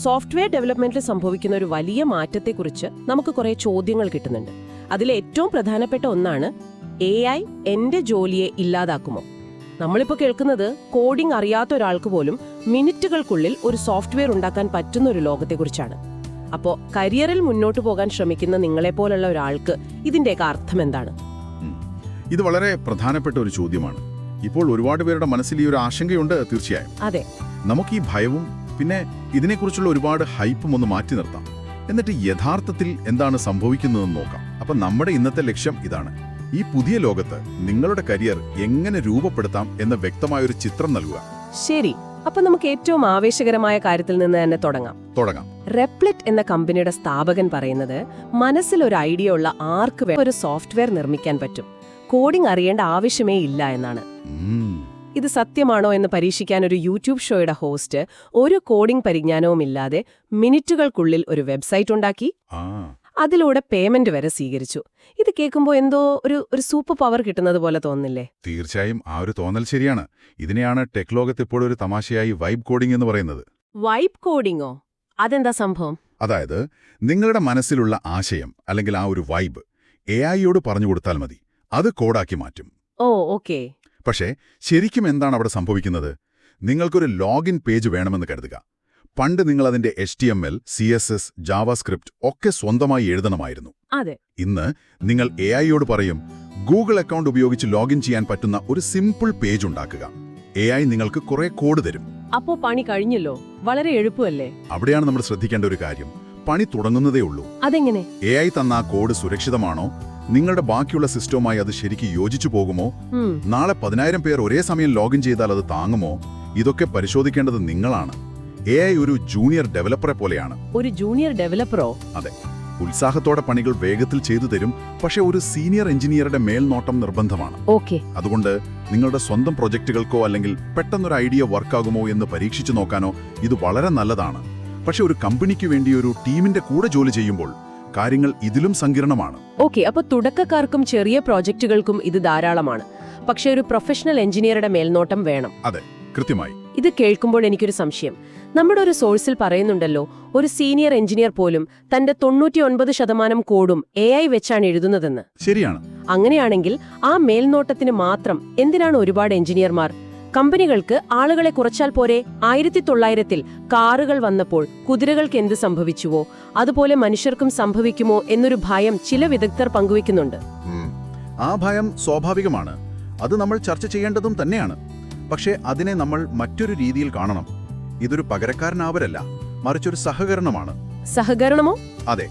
Software ഡെവലപ്മെന്റിൽ സംഭവിക്കുന്ന ഒരു വലിയ മാറ്റത്തെക്കുറിച്ച് നമുക്ക് കുറേ ചോദ്യങ്ങൾ കിട്ടുന്നുണ്ട്. അതിലെ ഏറ്റവും പ്രധാനപ്പെട്ട ഒന്നാണ് AI എന്റെ ജോലിയെ ഇല്ലാതാക്കുമോ? നമ്മളിപ്പോൾ കേൾക്കുന്നത് കോഡിംഗ് അറിയാത്ത ഒരാൾക്ക് പോലും മിനിറ്റുകൾക്കുള്ളിൽ ഒരു സോഫ്റ്റ്വെയർ ഉണ്ടാക്കാൻ പറ്റുന്ന ഒരു ലോകത്തെക്കുറിച്ചാണ്. അപ്പോൾ കരിയറിൽ മുന്നോട്ട് പോകാൻ ശ്രമിക്കുന്ന നിങ്ങളെപ്പോലുള്ള ഒരാൾക്ക് ഇതിന്റെയൊക്കെ അർത്ഥം എന്താണ്? ഇത് വളരെ പ്രധാനപ്പെട്ട ഒരു ചോദ്യമാണ്. ഇപ്പോൾ ഒരുപാട് പേരുടെ മനസ്സിൽ ഈ ഒരു ആശങ്കയുണ്ട്. തീർച്ചയായും അതെ, നമുക്ക് ഈ ഭയവും പിന്നെ ഇതിനെക്കുറിച്ചുള്ള ഒരുപാട് ഹൈപ്പും ഒന്ന് മാറ്റി നിർത്താം. എന്നിട്ട് യഥാർത്ഥത്തിൽ എന്താണ് സംഭവിക്കുന്നതെന്ന് നോക്കാം. അപ്പം നമ്മുടെ ഇന്നത്തെ ലക്ഷ്യം ഇതാണ്: ഈ പുതിയ ലോകത്ത് നിങ്ങളുടെ കരിയർ എങ്ങനെ രൂപപ്പെടുത്താം എന്ന വ്യക്തമായൊരു ചിത്രം നൽകുക. ശരി. അപ്പൊ നമുക്ക് ഏറ്റവും ആവേശകരമായ കാര്യത്തിൽ നിന്ന് തന്നെ തുടങ്ങാം. റെപ്ലിറ്റ് എന്ന കമ്പനിയുടെ സ്ഥാപകൻ പറയുന്നത്, മനസ്സിൽ ഒരു ഐഡിയ ഉള്ള ആർക്ക് ഒരു സോഫ്റ്റ്വെയർ നിർമ്മിക്കാൻ പറ്റും, കോഡിംഗ് അറിയേണ്ട ആവശ്യമേ ഇല്ല എന്നാണ്. ഇത് സത്യമാണോ എന്ന് പരീക്ഷിക്കാൻ ഒരു യൂട്യൂബ് ഷോയുടെ ഹോസ്റ്റ് ഒരു കോഡിംഗ് പരിജ്ഞാനവുമില്ലാതെ മിനിറ്റുകൾക്കുള്ളിൽ ഒരു വെബ്സൈറ്റ് ഉണ്ടാക്കി അതിലൂടെ പേയ്മെന്റ് വരെ സ്വീകരിച്ചു. ഇത് കേൾക്കുമ്പോൾ എന്തോ ഒരു സൂപ്പർ പവർ കിട്ടുന്നത് പോലെ തോന്നില്ലേ? തീർച്ചയായും ആ ഒരു തോന്നൽ ശരിയാണ്. ഇതിനെയാണ് ടെക് ലോകത്ത് ഇപ്പോൾ ഒരു തമാശയായി വൈബ് കോഡിംഗ് എന്ന് പറയുന്നത്. വൈബ് കോഡിംഗോ? അതെന്താ സംഭവം? അതായത് നിങ്ങളുടെ മനസ്സിലുള്ള ആശയം അല്ലെങ്കിൽ ആ ഒരു വൈബ് AI-യോട് പറഞ്ഞു കൊടുത്താൽ മതി, അത് കോഡാക്കി മാറ്റും. ഓ, ഓക്കേ. പക്ഷേ ശരിക്കും എന്താണ് അവിടെ സംഭവിക്കുന്നത്? നിങ്ങൾക്കൊരു ലോഗിൻ പേജ് വേണമെന്ന് കരുതുക. പണ്ട് നിങ്ങൾ അതിന്റെ HTML, CSS, ജാവാസ്ക്രിപ്റ്റ് ഒക്കെ സ്വന്തമായി എഴുതണമായിരുന്നു. അതെ. ഇന്ന് നിങ്ങൾ AI-യോട് പറയും, ഗൂഗിൾ അക്കൗണ്ട് ഉപയോഗിച്ച് ലോഗിൻ ചെയ്യാൻ പറ്റുന്ന ഒരു സിമ്പിൾ പേജ് ഉണ്ടാക്കുക. AI നിങ്ങൾക്ക് കുറെ കോഡ് തരും. അപ്പോ പണി കഴിഞ്ഞല്ലോ. വളരെ എളുപ്പമല്ലേ? അവിടെയാണ് നമ്മൾ ശ്രദ്ധിക്കേണ്ട ഒരു കാര്യം. പണി തുടങ്ങുന്നതേ ഉള്ളൂ. അതെങ്ങനെ? AI തന്ന ആ കോഡ് സുരക്ഷിതമാണോ? നിങ്ങളുടെ ബാക്കിയുള്ള സിസ്റ്റവുമായി അത് ശരിക്ക് യോജിച്ചു പോകുമോ? നാളെ 10,000 പേർ ഒരേ സമയം ലോഗിൻ ചെയ്താൽ അത് താങ്ങുമോ? ഇതൊക്കെ പരിശോധിക്കേണ്ടത് നിങ്ങളാണ്. AI ഒരു ജൂനിയർ ഡെവലപ്പറെ പോലെയാണ്. ഒരു ജൂനിയർ ഡെവലപ്പറോ? അതെ. ഉത്സാഹത്തോടെ പണികൾ വേഗത്തിൽ ചെയ്തു തരും, പക്ഷേ ഒരു സീനിയർ എഞ്ചിനീയറുടെ മേൽനോട്ടം നിർബന്ധമാണ്. ഓക്കെ. അതുകൊണ്ട് നിങ്ങളുടെ സ്വന്തം പ്രൊജക്റ്റുകൾക്കോ അല്ലെങ്കിൽ പെട്ടെന്നൊരു ഐഡിയ വർക്കാകുമോ എന്ന് പരീക്ഷിച്ചു നോക്കാനോ ഇത് വളരെ നല്ലതാണ്. പക്ഷെ ഒരു കമ്പനിക്ക് വേണ്ടി ഒരു ടീമിന്റെ കൂടെ ജോലി ചെയ്യുമ്പോൾ കാര്യങ്ങൾ ഇതിലും സങ്കീർണമാണ്. ഓക്കെ. അപ്പോൾ തുടക്കക്കാർക്കും ചെറിയ പ്രോജക്റ്റുകൾക്കും ഇത് ധാരാളമാണ്. പക്ഷേ ഒരു പ്രൊഫഷണൽ എഞ്ചിനീയറുടെ മേൽനോട്ടം വേണം. അതെ, കൃത്യമായി. ഇത് കേൾക്കുമ്പോൾ എനിക്കൊരു സംശയം. നമ്മുടെ ഒരു സോഴ്സിൽ പറയുന്നുണ്ടല്ലോ, ഒരു സീനിയർ എഞ്ചിനീയർ പോലും തന്റെ 99% കോഡും AI വെച്ചാണ് എഴുതുന്നതെന്ന്. ശരിയാണ്. അങ്ങനെയാണെങ്കിൽ ആ മേൽനോട്ടത്തിന് മാത്രം എന്തിനാണ് ഒരുപാട് എഞ്ചിനീയർമാർ? കമ്പനികൾക്ക് ആളുകളെ കുറച്ചാൽ പോരെ? 1900-ൽ കാറുകൾ വന്നപ്പോൾ കുതിരകൾക്ക് എന്ത് സംഭവിച്ചുവോ അതുപോലെ മനുഷ്യർക്കും സംഭവിക്കുമോ എന്നൊരു ഭയം ചില വിദഗ്ധർ പങ്കുവെക്കുന്നുണ്ട്. ആ ഭയം സ്വാഭാവികമാണ്. അത് നമ്മൾ ചർച്ച ചെയ്യേണ്ടതും തന്നെയാണ്. പക്ഷേ അതിനെ നമ്മൾ മറ്റൊരു രീതിയിൽ കാണണം. ഇതൊരു പകരക്കാരനാവരല്ല, മറിച്ചൊരു സഹകരണമാണ്. സഹകരണമോ? അതെ.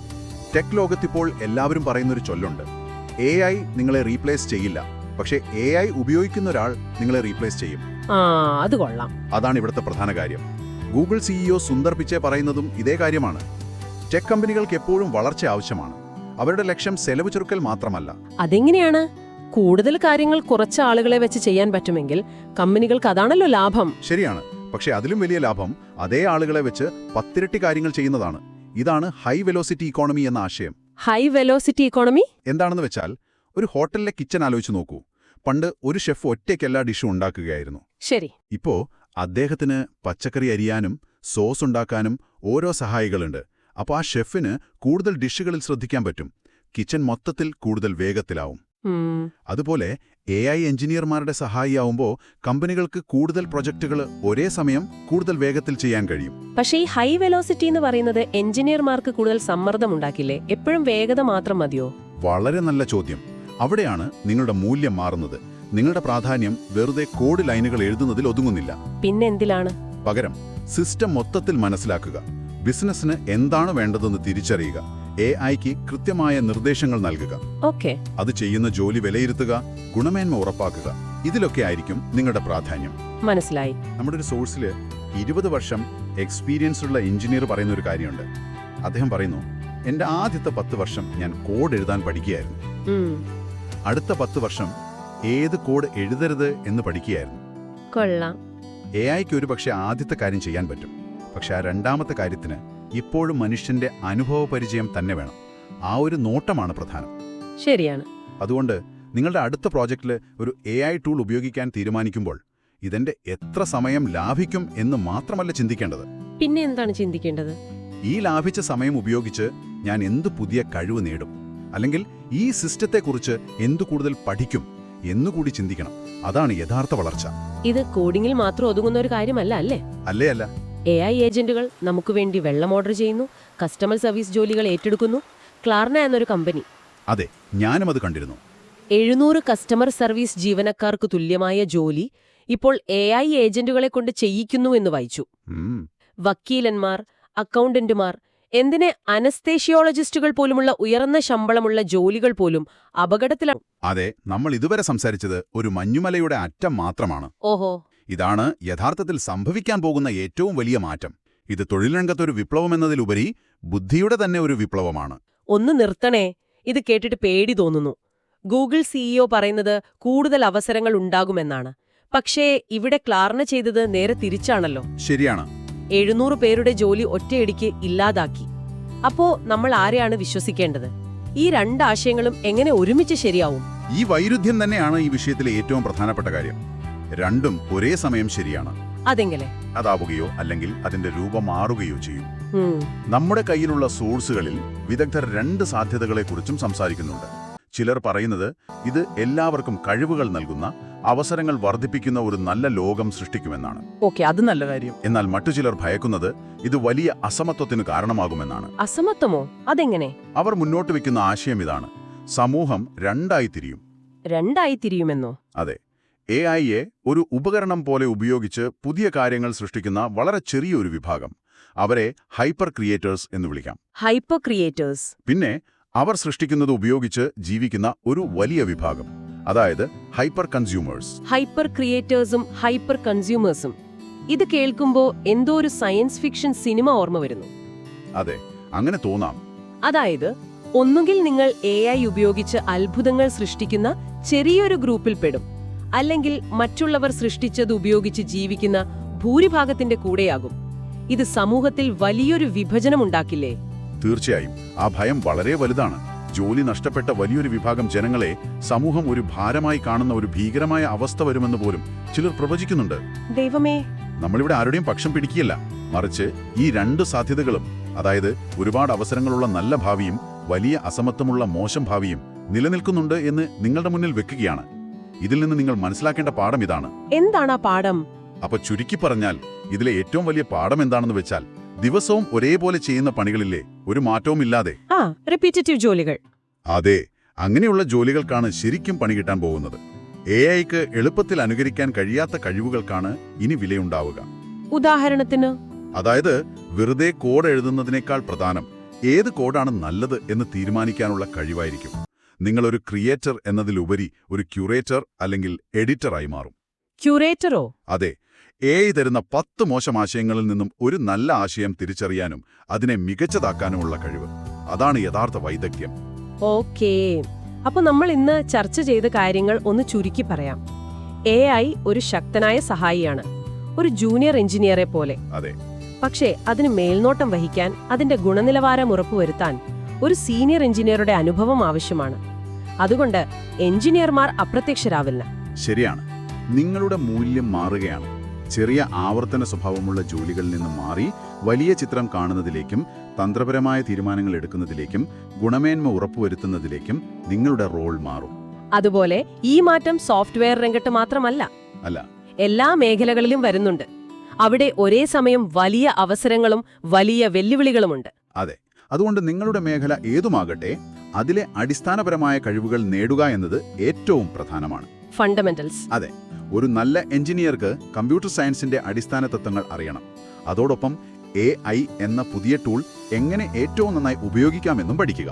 ടെക് ലോകത്തിപ്പോൾ എല്ലാവരും പറയുന്നൊരു ചൊല്ലുണ്ട്: AI നിങ്ങളെ റീപ്ലേസ് ചെയ്യില്ല, പക്ഷേ AI ഉപയോഗിക്കുന്ന ഒരാൾ നിങ്ങളെ റീപ്ലേസ് ചെയ്യും. അത് കൊള്ളാം. അതാണ് ഇവിടുത്തെ പ്രധാന കാര്യം. ഗൂഗിൾ CEO സുന്ദർ പിച്ചെ പറയുന്നതും ഇതേ കാര്യമാണ്. ടെക് കമ്പനികൾക്ക് എപ്പോഴും വളർച്ച ആവശ്യമാണ്. അവരുടെ ലക്ഷ്യം ചെലവ് ചുരുക്കൽ മാത്രമല്ല. അതെങ്ങനെയാണ്? കൂടുതൽ കാര്യങ്ങൾ കുറച്ച് ആളുകളെ വെച്ച് ചെയ്യാൻ പറ്റുമെങ്കിൽ കമ്പനികൾക്ക് അതാണല്ലോ ലാഭം. ശരിയാണ്. പക്ഷേ അതിലും വലിയ ലാഭം അതേ ആളുകളെ വെച്ച് 10 ഇരട്ടി കാര്യങ്ങൾ ചെയ്യുന്നതാണ്. ഇതാണ് ഹൈ വെലോസിറ്റി ഇക്കോണമി എന്ന ആശയം. ഹൈ വെലോസിറ്റി ഇക്കോണമി എന്താണെന്ന് വെച്ചാൽ, ഒരു ഹോട്ടലിലെ കിച്ചൺ ആലോചിച്ച് നോക്കൂ. പണ്ട് ഒരു ഷെഫ് ഒറ്റയ്ക്ക് എല്ലാ ഡിഷും ഉണ്ടാക്കുകയായിരുന്നു. ശരി. ഇപ്പോ അദ്ദേഹത്തിന് പച്ചക്കറി അരിയാനും സോസ് ഉണ്ടാക്കാനും ഓരോ സഹായികളുണ്ട്. അപ്പോൾ ആ ഷെഫിന് കൂടുതൽ ഡിഷുകളിൽ ശ്രദ്ധിക്കാൻ പറ്റും. കിച്ചൺ മൊത്തത്തിൽ കൂടുതൽ വേഗത്തിലാവും. അതുപോലെ AI എഞ്ചിനീയർമാരുടെ സഹായിയാവുമ്പോൾ കമ്പനികൾക്ക് കൂടുതൽ പ്രൊജക്ടുകൾ ഒരേ സമയം കൂടുതൽ വേഗത്തിൽ ചെയ്യാൻ കഴിയും. പക്ഷേ ഈ ഹൈ വെലോസിറ്റി എന്ന് പറയുന്നത് എഞ്ചിനീയർമാർക്ക് കൂടുതൽ സമ്മർദ്ദം ഉണ്ടാക്കില്ലേ? എപ്പോഴും വേഗത മാത്രം മതിയോ? വളരെ നല്ല ചോദ്യം. അവിടെയാണ് നിങ്ങളുടെ മൂല്യം മാറുന്നത്. നിങ്ങളുടെ പ്രാധാന്യം വെറുതെ കോഡ് ലൈനുകൾ എഴുതുന്നതിൽ ഒതുങ്ങുന്നില്ല. പിന്നെ എന്തിലാണ്? പകരം സിസ്റ്റം മൊത്തത്തിൽ മനസ്സിലാക്കുക, ബിസിനസ്സിന് എന്താണ് വേണ്ടതെന്ന് തിരിച്ചറിയുക, AI-ക്ക് കൃത്യമായ നിർദ്ദേശങ്ങൾ നൽകുക. ഓക്കെ. അത് ചെയ്യുന്ന ജോലി വിലയിരുത്തുക, ഗുണമേന്മ ഉറപ്പാക്കുക. ഇതിലൊക്കെ ആയിരിക്കും നിങ്ങളുടെ പ്രാധാന്യം. മനസ്സിലായി. നമ്മുടെ ഒരു സോഴ്സിൽ 20 വർഷം എക്സ്പീരിയൻസ് ഉള്ള എഞ്ചിനീയർ പറയുന്ന ഒരു കാര്യമുണ്ട്. അദ്ദേഹം പറയുന്നു, എന്റെ ആദ്യത്തെ 10 വർഷം ഞാൻ കോഡ് എഴുതാൻ പഠിക്കുകയായിരുന്നു. അടുത്ത 10 വർഷം ഏത് കോഡ് എഴുതരുത് എന്ന് പഠിക്കുകയായിരുന്നു. കൊള്ളാം. AI-ക്ക് ഒരു പക്ഷേ ആദ്യത്തെ കാര്യം ചെയ്യാൻ പറ്റും, പക്ഷെ ആ രണ്ടാമത്തെ കാര്യത്തിന് ഇപ്പോഴും മനുഷ്യന്റെ അനുഭവ പരിചയം തന്നെ വേണം. ആ ഒരു നോട്ടമാണ് പ്രധാനം. ശരിയാണ്. അതുകൊണ്ട് നിങ്ങളുടെ അടുത്ത പ്രോജക്റ്റിൽ ഒരു AI ടൂൾ ഉപയോഗിക്കാൻ തീരുമാനിക്കുമ്പോൾ ഇതെന്റെ എത്ര സമയം ലാഭിക്കും എന്ന് മാത്രമല്ല ചിന്തിക്കേണ്ടത്, പിന്നെ എന്താണ് ചിന്തിക്കേണ്ടത്? ഈ ലാഭിച്ച സമയം ഉപയോഗിച്ച് ഞാൻ എന്ത് പുതിയ കഴിവ് നേടും, അല്ലെങ്കിൽ ഈ സിസ്റ്റത്തെക്കുറിച്ച് എന്തു കൂടുതൽ പഠിക്കും എന്നുകൂടി ചിന്തിക്കണം. അതാണ് യഥാർത്ഥ വളർച്ച. ഇത് കോഡിംഗിൽ മാത്രം ഒതുങ്ങുന്ന ഒരു കാര്യമല്ല അല്ലേ? അല്ല. AI ഏജന്റുകൾ നമുക്ക് വേണ്ടി വെള്ളം ഓർഡർ ചെയ്യുന്നു, കസ്റ്റമർ സർവീസ് ജോലികൾ ഏറ്റെടുക്കുന്നു. ക്ലാർന എന്നൊരു കമ്പനി, അതെ, ഞാനും അത് കണ്ടിരുന്നു. 700 കസ്റ്റമർ സർവീസ് ജീവനക്കാർക്ക് തുല്യമായ ജോലി ഇപ്പോൾ AI ഏജന്റുകളെ കൊണ്ട് ചെയ്യിക്കുന്നു എന്ന് വായിച്ചു. വക്കീലന്മാർ, അക്കൗണ്ടന്റുമാർ, എന്തിനെ അനസ്തേഷ്യോളജിസ്റ്റുകൾ പോലുമുള്ള ഉയർന്ന ശമ്പളമുള്ള ജോലികൾ പോലും അപകടത്തിലാണ്. അതെ, നമ്മൾ ഇതുവരെ സംസാരിച്ചത് ഒരു മഞ്ഞുമലയുടെ അറ്റം മാത്രമാണ്. ഓഹോ, ഇതാണ് യഥാർത്ഥത്തിൽ സംഭവിക്കാൻ പോകുന്ന ഏറ്റവും വലിയ മാറ്റം. ഇത് തൊഴിൽ രംഗത്തൊരു വിപ്ലവമെന്നതിലുപരി ബുദ്ധിയുടെ തന്നെ ഒരു വിപ്ലവമാണ്. ഒന്ന് നിർത്തണേ, ഇത് കേട്ടിട്ട് പേടി തോന്നുന്നു. ഗൂഗിൾ CEO പറയുന്നത് കൂടുതൽ അവസരങ്ങൾ ഉണ്ടാകുമെന്നാണ്. പക്ഷേ ഇവിടെ ക്ലാർന ചെയ്തത് നേരെ തിരിച്ചാണല്ലോ. ശരിയാണ്. 700 പേരുടെ ജോലി ഒറ്റയടിക്ക് ഇല്ലാതാക്കി. അപ്പോ നമ്മൾ ആരെയാണ് വിശ്വസിക്കേണ്ടത്? ഈ രണ്ട് ആശയങ്ങളും എങ്ങനെ ഒരുമിച്ച് ശരിയാവും? ഈ വൈരുദ്ധ്യം തന്നെയാണ് ഈ വിഷയത്തിലെ ഏറ്റവും പ്രധാനപ്പെട്ട കാര്യം. രണ്ടും ഒരേ സമയം ശരിയാണ്. അതെങ്ങനെ? അതാവുകയോ അല്ലെങ്കിൽ അതിന്റെ രൂപം മാറുകയോ ചെയ്യും. നമ്മുടെ കയ്യിലുള്ള സോഴ്സുകളിൽ വിദഗ്ധർ രണ്ട് സാധ്യതകളെക്കുറിച്ചും സംസാരിക്കുന്നുണ്ട്. ചിലർ പറയുന്നത് ഇത് എല്ലാവർക്കും കഴിവുകൾ നൽകുന്ന, അവസരങ്ങൾ വർദ്ധിപ്പിക്കുന്ന ഒരു നല്ല ലോകം സൃഷ്ടിക്കുമെന്നാണ്. ഓക്കെ, അത് നല്ല കാര്യം. എന്നാൽ മറ്റു ചിലർ ഭയക്കുന്നത് ഇത് വലിയ അസമത്വത്തിന് കാരണമാകുമെന്നാണ്. അസമത്വമോ? അതെങ്ങനെ? അവർ മുന്നോട്ട് വെക്കുന്ന ആശയം ഇതാണ്: സമൂഹം രണ്ടായി തിരിയും. രണ്ടായി തിരിയുമെന്നോ? അതെ. AI-യെ ഒരു ഉപകരണം പോലെ ഉപയോഗിച്ച് പുതിയ കാര്യങ്ങൾ സൃഷ്ടിക്കുന്ന വളരെ ചെറിയൊരു വിഭാഗം, അവരെ ഹൈപ്പർ ക്രിയേറ്റേഴ്സ് എന്ന് വിളിക്കാം. Hyper creators. പിന്നെ അവർ സൃഷ്ടിക്കുന്നത് ഉപയോഗിച്ച് ജീവിക്കുന്ന ഒരു വലിയ വിഭാഗം, അതായത് ഹൈപ്പർ കൺസ്യൂമേഴ്സ്. ഹൈപ്പർ ക്രിയേറ്റേഴ്സും ഹൈപ്പർ കൺസ്യൂമേഴ്സും. ഇത് കേൾക്കുമ്പോ എന്തോ ഒരു സയൻസ് ഫിക്ഷൻ സിനിമ ഓർമ്മ വരുന്നു. അതെ, അങ്ങനെ തോന്നാം. അതായത് ഒന്നുകിൽ നിങ്ങൾ AI ഉപയോഗിച്ച് അത്ഭുതങ്ങൾ സൃഷ്ടിക്കുന്ന ചെറിയൊരു ഗ്രൂപ്പിൽ പെടും, അല്ലെങ്കിൽ മറ്റുള്ളവർ സൃഷ്ടിച്ചത് ഉപയോഗിച്ച് ജീവിക്കുന്ന ഭൂരിഭാഗത്തിന്റെ കൂടെയാകും. ഇത് സമൂഹത്തിൽ വലിയൊരു വിഭജനമുണ്ടാക്കില്ലേ? തീർച്ചയായും. ആ ഭയം വളരെ വലുതാണ്. ജോലി നഷ്ടപ്പെട്ട വലിയൊരു വിഭാഗം ജനങ്ങളെ സമൂഹം ഒരു ഭാരമായി കാണുന്ന ഒരു ഭീകരമായ അവസ്ഥ വരുമെന്ന് പോലും ചിലർ പ്രവചിക്കുന്നുണ്ട്. ദൈവമേ, നമ്മളിവിടെ ആരുടെയും പക്ഷം പിടിക്കുകയല്ല, മറിച്ച് ഈ രണ്ട് സാധ്യതകളും, അതായത് ഒരുപാട് അവസരങ്ങളുള്ള നല്ല ഭാവിയും വലിയ അസമത്വമുള്ള മോശം ഭാവിയും നിലനിൽക്കുന്നുണ്ട് എന്ന് നിങ്ങളുടെ മുന്നിൽ വെക്കുകയാണ്. ഇതിൽ നിന്ന് നിങ്ങൾ മനസ്സിലാക്കേണ്ട പാഠം ഇതാണ്. എന്താണ് ആ പാഠം? അപ്പൊ ചുരുക്കി പറഞ്ഞാൽ ഇതിലെ ഏറ്റവും വലിയ പാഠം എന്താണെന്ന് വെച്ചാൽ, ദിവസവും ഒരേപോലെ ചെയ്യുന്ന പണികളില്ലേ, ഒരു മാറ്റവും ഇല്ലാതെ. റിപ്പീറ്റേറ്റീവ് ജോലികൾ. അതെ, അങ്ങനെയുള്ള ജോലികൾക്കാണ് ശരിക്കും പണി കിട്ടാൻ പോകുന്നത്. AI-ക്ക് എളുപ്പത്തിൽ അനുകരിക്കാൻ കഴിയാത്ത കഴിവുകൾക്കാണ് ഇനി വിലയുണ്ടാവുക. ഉദാഹരണത്തിന്, അതായത് വെറുതെ കോഡ് എഴുതുന്നതിനേക്കാൾ പ്രധാനം ഏത് കോഡാണ് നല്ലത് എന്ന് തീരുമാനിക്കാനുള്ള കഴിവായിരിക്കും. നിങ്ങളൊരു ക്രിയേറ്റർ എന്നതിലുപരി ഒരു ക്യൂറേറ്റർ അല്ലെങ്കിൽ എഡിറ്ററായി മാറും. ക്യൂറേറ്ററോ? അതെ. AI തരുന്ന 10 മോശം ആശയങ്ങളിൽ നിന്നും ഒരു നല്ല ആശയം തിരിച്ചറിയാനും അതിനെ മികച്ചതാക്കാനുമുള്ള കഴിവ്, അതാണ് യഥാർത്ഥ വൈദഗ്ധ്യം. ഓക്കേ, അപ്പൊ നമ്മൾ ഇന്ന് ചർച്ച ചെയ്ത കാര്യങ്ങൾ ഒന്ന് ചുരുക്കി പറയാം. AI ഒരു ശക്തനായ സഹായിയാണ്, ഒരു ജൂനിയർ എഞ്ചിനീയറെ പോലെ. അതെ. പക്ഷേ അതിന് മേൽനോട്ടം വഹിക്കാൻ, അതിന്റെ ഗുണനിലവാരം ഉറപ്പുവരുത്താൻ ഒരു സീനിയർ എഞ്ചിനീയറുടെ അനുഭവം ആവശ്യമാണ്. അതുകൊണ്ട് എഞ്ചിനീയർമാർ അപ്രത്യക്ഷരാവില്ല. ശരിയാണ്. നിങ്ങളുടെ മൂല്യം മാറുകയാണ്. ചെറിയ ആവർത്തന സ്വഭാവമുള്ള ജോലികളിൽ നിന്ന് മാറി വലിയ ചിത്രം കാണുന്നതിലേക്കും തന്ത്രപരമായ തീരുമാനങ്ങൾ എടുക്കുന്നതിലേക്കും ഗുണമേന്മ ഉറപ്പുവരുത്തുന്നതിലേക്കും നിങ്ങളുടെ റോൾ മാറും. അതുപോലെ ഈ മാറ്റം സോഫ്റ്റ്വെയർ രംഗത്ത് മാത്രമല്ല, എല്ലാ മേഖലകളിലും വരുന്നുണ്ട്. അവിടെ ഒരേ സമയം വലിയ അവസരങ്ങളും വലിയ വെല്ലുവിളികളുമുണ്ട്. അതെ. അതുകൊണ്ട് നിങ്ങളുടെ മേഖല ഏതുമാകട്ടെ, അതിലെ അടിസ്ഥാനപരമായ കഴിവുകൾ നേടുക എന്നത് ഏറ്റവും പ്രധാനമാണ്. ഫണ്ടമെന്റൽസ്. അതെ. ഒരു നല്ല എഞ്ചിനീയർക്ക് കമ്പ്യൂട്ടർ സയൻസിന്റെ അടിസ്ഥാന തത്വങ്ങൾ അറിയണം. അതോടൊപ്പം AI എന്ന പുതിയ ടൂൾ എങ്ങനെ ഏറ്റവും നന്നായി ഉപയോഗിക്കാമെന്നും പഠിക്കുക.